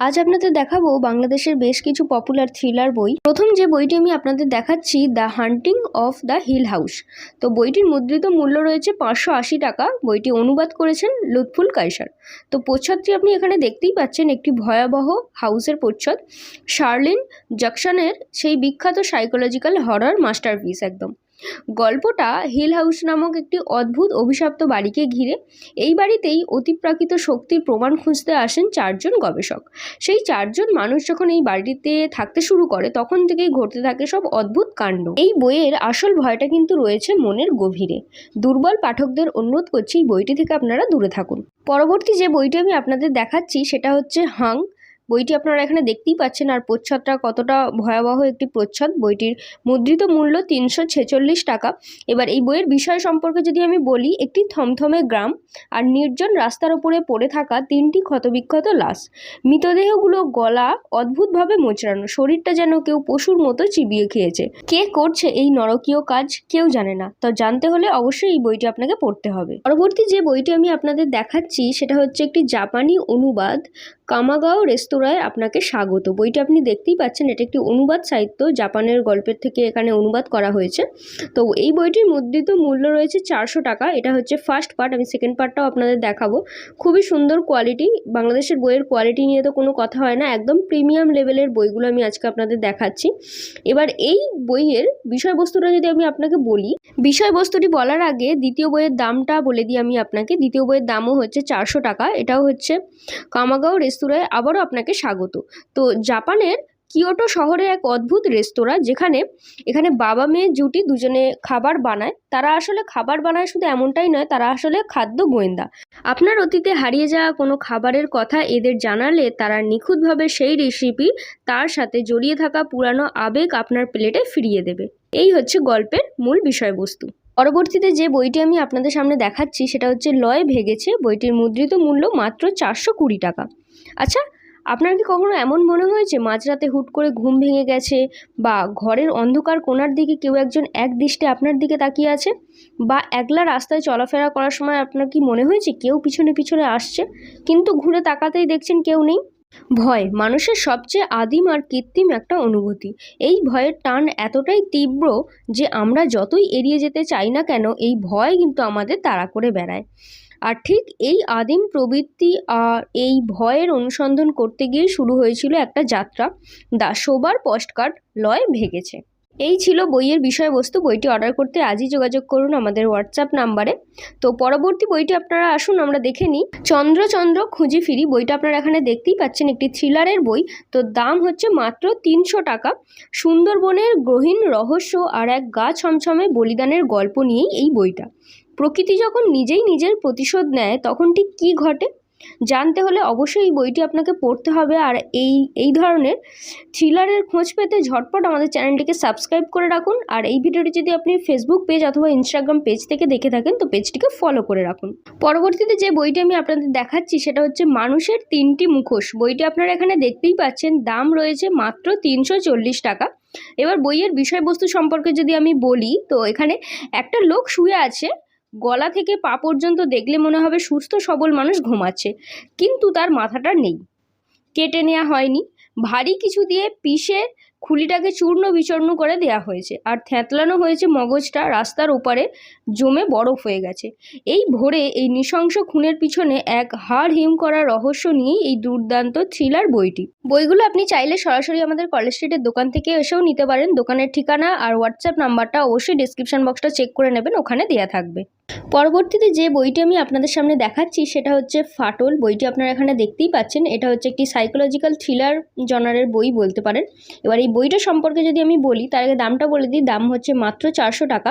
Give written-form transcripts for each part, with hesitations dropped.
আজ আপনাদের দেখাবো বাংলাদেশের বেশ কিছু পপুলার থ্রিলার বই। প্রথম যে বইটি আমি আপনাদের দেখাচ্ছি, the hunting of the hill house. তো বইটির মুদ্রিত মূল্য রয়েছে 580 টাকা। বইটি অনুবাদ করেছেন লুৎফুল কায়সার। তো প্রচ্ছদটি আপনি এখানে দেখতেই পাচ্ছেন, একটি ভয়াবহ হাউসের প্রচ্ছদ। শার্লিন জ্যাকসনের সেই বিখ্যাত সাইকোলজিক্যাল হরর মাস্টারপিস একদম। গল্পটা হিল হাউস নামক একটি অদ্ভুত অভিশপ্ত বাড়িকে ঘিরে। এই বাড়িতেই অতিপ্রাকৃত শক্তির প্রমাণ খুঁজতে আসেন 4 জন গবেষক। সেই 4 জন মানুষ যখন এই বাড়িতে থাকতে শুরু করে, তখন থেকেই ঘটতে থাকে সব অদ্ভুত কাণ্ড। এই বইয়ের আসল ভয়টা কিন্তু রয়েছে মনের গভীরে। দুর্বল পাঠকদের অনুরোধ করছি, এই বইটি থেকে আপনারা দূরে থাকুন। পরবর্তী যে বইটি আমি আপনাদের দেখাচ্ছি সেটা হচ্ছে হাং। বইটি আপনারা এখানে দেখতেই পাচ্ছেন, আর প্রচ্ছদটা কতটা ভয়াবহ একটি প্রচ্ছদ। বইটির মুদ্রিত মূল্য 346 টাকা। এবার এই বইয়ের বিষয় সম্পর্কে যদি আমি বলি, একটি থমথমে গ্রাম আর নির্জন রাস্তার উপরে পড়ে থাকা 3টি ক্ষতবিক্ষত লাশ। মৃতদেহগুলো গলা অদ্ভুতভাবে মোচড়ানো, শরীরটা যেন কেউ পশুর মতো চিবিয়ে খেয়েছে। কে করছে এই নরকীয় কাজ কেউ জানে না। তো জানতে হলে অবশ্যই এই বইটি আপনাকে পড়তে হবে। পরবর্তী যে বইটি আমি আপনাদের দেখাচ্ছি সেটা হচ্ছে একটি জাপানি অনুবাদ, কামাগাও রেস্তোরাঁয় আপনাকে স্বাগত। বইটি আপনি দেখতেই পাচ্ছেন, এটা একটি অনুবাদ সাহিত্য, জাপানের গল্পের থেকে এখানে অনুবাদ করা হয়েছে। তো এই বইটির মুদ্রিত মূল্য রয়েছে 400 টাকা। এটা হচ্ছে ফার্স্ট পার্ট, আমি সেকেন্ড পার্টটাও আপনাদের দেখাবো। খুবই সুন্দর কোয়ালিটি। বাংলাদেশের বইয়ের কোয়ালিটি নিয়ে তো কোনো কথা হয় না, একদম প্রিমিয়াম লেভেলের বইগুলো আমি আজকে আপনাদের দেখাচ্ছি। এবার এই বইয়ের বিষয়বস্তুটা যদি আমি আপনাকে বলি, বিষয়বস্তুটি বলার আগে দ্বিতীয় বইয়ের দামটা বলে দিই আমি আপনাকে। দ্বিতীয় বইয়ের দামও হচ্ছে 400 টাকা। এটাও হচ্ছে কামাগাও রেস্তোরাঁয় আবারও আপনাকে স্বাগত। তো জাপানের কিয়োটো শহরে এক অদ্ভুত রেস্তোরাঁ, এখানে বাবা মেয়ে জুটি দুজনে খাবার বানায়। তারা আসলে খাবার বানায় শুধু এমনটাই নয়, তারা আসলে খাদ্য গোয়েন্দা। আপনার অতীতে হারিয়ে যাওয়া কোনো খাবারের কথা এদের জানালে তারা নিখুঁতভাবে সেই রেসিপি তার সাথে জড়িয়ে থাকা পুরানো আবেগ আপনার প্লেটে ফিরিয়ে দেবে। এই হচ্ছে গল্পের মূল বিষয়বস্তু। পরবর্তীতে যে বইটি আমি আপনাদের সামনে দেখাচ্ছি সেটা হচ্ছে লয় ভেগেছে। বইটির মুদ্রিত মূল্য মাত্র 420 টাকা। আচ্ছা, আপনার কি কখনো এমন মনে হয়েছে মাঝরাতে হুট করে ঘুম ভেঙে গেছে, বা ঘরের অন্ধকার কোণার দিকে কেউ একজন একদৃষ্টে আপনার দিকে তাকিয়ে আছে, বা একলা রাস্তায় চলাফেরা করার সময় আপনার কি মনে হয়েছে কেউ পিছনে পিছনে আসছে, কিন্তু ঘুরে তাকাতেই দেখছেন কেউ নেই? ভয় মানুষের সবচেয়ে আদিম আর কৃত্রিম একটা অনুভূতি। এই ভয়ের টান এতটাই তীব্র যে আমরা যতই এড়িয়ে যেতে চাই না কেন, এই ভয় কিন্তু আমাদের তাড়া করে বেড়ায়। আর ঠিক এই আদিম প্রবৃত্তি আর এই ভয়ের অনুসন্ধান করতে গিয়ে শুরু হয়েছিল একটা যাত্রা, দ্য সোবার পোস্টকার্ড লয় ভেগেছে। এই ছিল বইয়ের বিষয়বস্তু। বইটি অর্ডার করতে আজই যোগাযোগ করুন আমাদের হোয়াটসঅ্যাপ নাম্বারে। তো পরবর্তী বইটি আপনারা আসুন আমরা দেখে নিই, চন্দ্র চন্দ্র খুঁজি ফিরি। বইটা আপনারা এখানে দেখতেই পাচ্ছেন, একটি থ্রিলারের বই। তো দাম হচ্ছে মাত্র 300 টাকা। সুন্দরবনের গহীন রহস্য আর এক গা ছমছমে বলিদানের গল্প নিয়েই এই বইটা। প্রকৃতি যখন নিজেই নিজের প্রতিশোধ নেয়, তখন ঠিক কী ঘটে জানতে হলে অবশ্যই এই বইটি আপনাকে পড়তে হবে। আর এই ধরনের থ্রিলারের খোঁজ পেতে ঝটপট আমাদের চ্যানেলটিকে সাবস্ক্রাইব করে রাখুন। আর এই ভিডিওটি যদি আপনি ফেসবুক পেজ অথবা ইনস্টাগ্রাম পেজ থেকে দেখে থাকেন, তো পেজটিকে ফলো করে রাখুন। পরবর্তীতে যে বইটি আমি আপনাদের দেখাচ্ছি সেটা হচ্ছে মানুষের 3টি মুখোশ। বইটি আপনারা এখানে দেখতেই পাচ্ছেন, দাম রয়েছে মাত্র 340 টাকা। এবার বইয়ের বিষয়বস্তু সম্পর্কে যদি আমি বলি, তো এখানে একটা লোক শুয়ে আছে, গলা থেকে পা পর্যন্ত দেখলে মনে হবে সুস্থ সবল মানুষ ঘুমাচ্ছে, কিন্তু তার মাথাটা নেই, কেটে নেওয়া হয়নি, ভারী কিছু দিয়ে পিষে খুলিটাকে চূর্ণ বিচূর্ণ করে দেয়া হয়েছে, আর থ্যাতলানো হয়েছে মগজটা রাস্তার ওপারে জমে বরফ হয়ে গেছে। এই ভোরে এই নৃশংস খুনের পিছনে এক হাড় হিম করা রহস্য নিয়েই এই দুর্দান্ত থ্রিলার বইটি। বইগুলো আপনি চাইলে সরাসরি আমাদের কলেজ স্ট্রিটের দোকান থেকে এসেও নিতে পারেন। দোকানের ঠিকানা আর হোয়াটসঅ্যাপ নাম্বারটা অবশ্যই ডিসক্রিপশন বক্সটা চেক করে নেবেন, ওখানে দেওয়া থাকবে। পরবর্তীতে যে বইটি আমি আপনাদের সামনে দেখাচ্ছি সেটা হচ্ছে ফাটল। বইটি আপনারা এখানে দেখতেই পাচ্ছেন, এটা হচ্ছে একটি সাইকোলজিক্যাল থ্রিলার জনারের বই বলতে পারেন। এবার এই বইটা সম্পর্কে যদি আমি বলি, তার আগে দামটা বলে দিই, দাম হচ্ছে মাত্র 400 টাকা।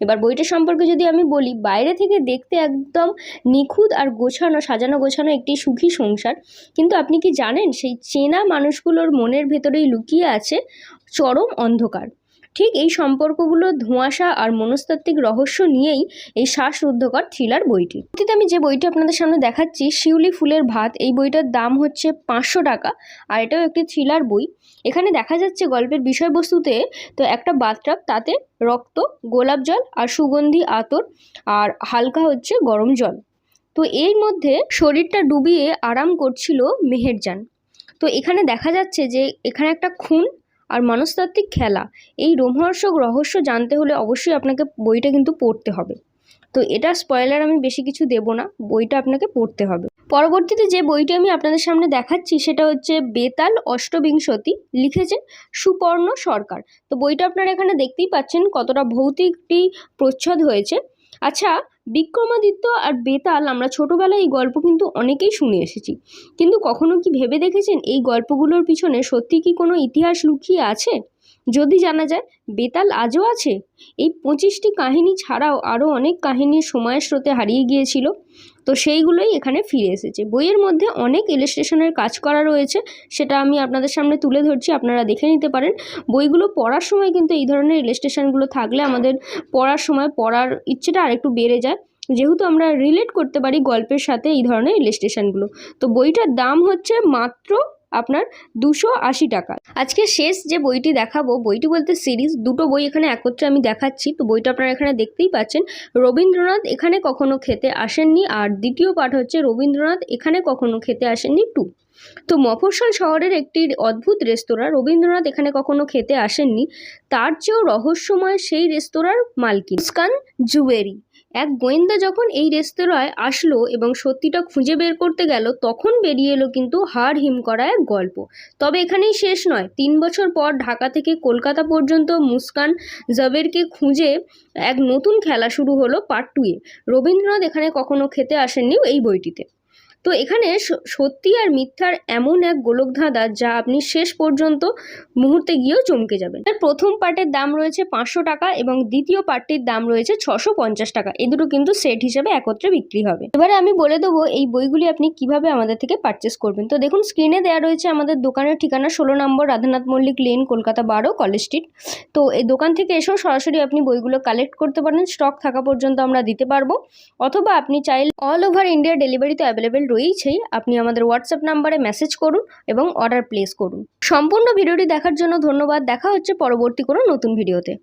এবার বইটা সম্পর্কে যদি আমি বলি, বাইরে থেকে দেখতে একদম নিখুঁত আর গোছানো, সাজানো গোছানো একটি সুখী সংসার, কিন্তু আপনি কি জানেন সেই চেনা মানুষগুলোর মনের ভেতরেই লুকিয়ে আছে চরম অন্ধকার। ঠিক এই সম্পর্কগুলো ধোঁয়াশা আর মনস্তাত্ত্বিক রহস্য নিয়েই এই শ্বাসরুদ্ধকর থ্রিলার বইটি। আমি যে বইটি আপনাদের সামনে দেখাচ্ছি, শিউলি ফুলের ভাত, এই বইটার দাম হচ্ছে 500 টাকা। আর এটাও একটি থ্রিলার বই। এখানে দেখা যাচ্ছে গল্পের বিষয়বস্তুতে তো একটা বাথটাব, তাতে রক্ত, গোলাপ জল আর সুগন্ধি আতর, আর হালকা হচ্ছে গরম জল। তো এর মধ্যে শরীরটা ডুবিয়ে আরাম করছিল মেহেরজান। তো এখানে দেখা যাচ্ছে যে এখানে একটা খুন আর মনস্তাত্ত্বিক খেলা, এই রোমহর্ষক রহস্য জানতে হলে অবশ্যই আপনাকে বইটা কিন্তু পড়তে হবে। তো এটা স্পয়লার আমি বেশি কিছু দেব না, বইটা আপনাকে পড়তে হবে। পরবর্তীতে যে বইটি আমি আপনাদের সামনে দেখাচ্ছি সেটা হচ্ছে বেতাল অষ্টবিংশতি, লিখেছেন সুপর্ণ সরকার। তো বইটা আপনারা এখানে দেখতেই পাচ্ছেন কতটা ভৌতিকটি প্রচ্ছদ হয়েছে। আচ্ছা, বিক্রমাদিত্য আর বেতাল আমরা ছোটোবেলায় এই গল্প কিন্তু অনেকেই শুনে এসেছি, কিন্তু কখনো কি ভেবে দেখেছেন এই গল্পগুলোর পিছনে সত্যি কি কোনো ইতিহাস লুকিয়ে আছে? যদি জানা যায় বেতাল আজও আছে। এই 25টি কাহিনী ছাড়াও আরও অনেক কাহিনীর সময়ের স্রোতে হারিয়ে গিয়েছিল, তো সেইগুলোই এখানে ফিরে এসেছে। বইয়ের মধ্যে অনেক ইলাস্ট্রেশনের কাজ করা রয়েছে, সেটা আমি আপনাদের সামনে তুলে ধরছি, আপনারা দেখে নিতে পারেন। বইগুলো পড়ার সময় কিন্তু এই ধরনের ইলাস্ট্রেশনগুলো থাকলে আমাদের পড়ার সময় পড়ার ইচ্ছেটা আরেকটু বেড়ে যায়, যেহেতু আমরা রিলেট করতে পারি গল্পের সাথে এই ধরনের ইলাস্ট্রেশনগুলো। তো বইটার দাম হচ্ছে মাত্র আপনার 280 টাকা। আজকে শেষ যে বইটি দেখাবো, বইটি বলতে সিরিজ, দুটো বই এখানে একত্রে আমি দেখাচ্ছি। তো বইটা আপনারা এখানে দেখতেই পাচ্ছেন, রবীন্দ্রনাথ এখানে কখনো খেতে আসেননি, আর দ্বিতীয় পাঠ হচ্ছে রবীন্দ্রনাথ এখানে কখনো খেতে আসেননি 2। তো মফস্বল শহরের একটি অদ্ভুত রেস্তোরাঁ, রবীন্দ্রনাথ এখানে কখনো খেতে আসেননি, তার চেয়েও রহস্যময় সেই রেস্তোরাঁর মালকিন মুস্কান জুয়েরি। এক গোয়েন্দা যখন এই রেস্তোরাঁয় আসলো এবং সত্যিটা খুঁজে বের করতে গেল, তখন বেরিয়ে এলো কিন্তু হাড় হিম করা এক গল্প। তবে এখানেই শেষ নয়, 3 বছর পর ঢাকা থেকে কলকাতা পর্যন্ত মুস্কান জবেরকে খুঁজে এক নতুন খেলা শুরু হলো পার্ট 2-এ। রবীন্দ্রনাথ এখানে কখনো খেতে আসেননি এই বইটিতে। তো এখানে সত্যি আর মিথ্যার এমন এক গোলকধাঁধা, যা আপনি শেষ পর্যন্ত মুহূর্তে গিয়েও চমকে যাবেন। প্রথম পার্টের দাম রয়েছে 500 টাকা এবং দ্বিতীয় পার্টটির দাম রয়েছে 650 টাকা। এই দুটো কিন্তু সেট হিসেবে একত্রে বিক্রি হবে। এবারে আমি বলে দেবো এই বইগুলি আপনি কিভাবে আমাদের থেকে পারচেস করবেন। তো দেখুন, স্ক্রিনে দেওয়া রয়েছে আমাদের দোকানের ঠিকানা, 16 number Radhanath Mallick lane, Kolkata 12, college street. তো এই দোকান থেকে এসেও সরাসরি আপনি বইগুলো কালেক্ট করতে পারেন, স্টক থাকা পর্যন্ত আমরা দিতে পারবো। অথবা আপনি চাইলে অল ওভার ইন্ডিয়া ডেলিভারি তো অ্যাভেলেবেল রয়েছেই, আপনি আমাদের হোয়াটসঅ্যাপ নাম্বারে মেসেজ করুন এবং অর্ডার প্লেস করুন। সম্পূর্ণ ভিডিওটি দেখার জন্য ধন্যবাদ। দেখা হচ্ছে পরবর্তী কোনো নতুন ভিডিওতে।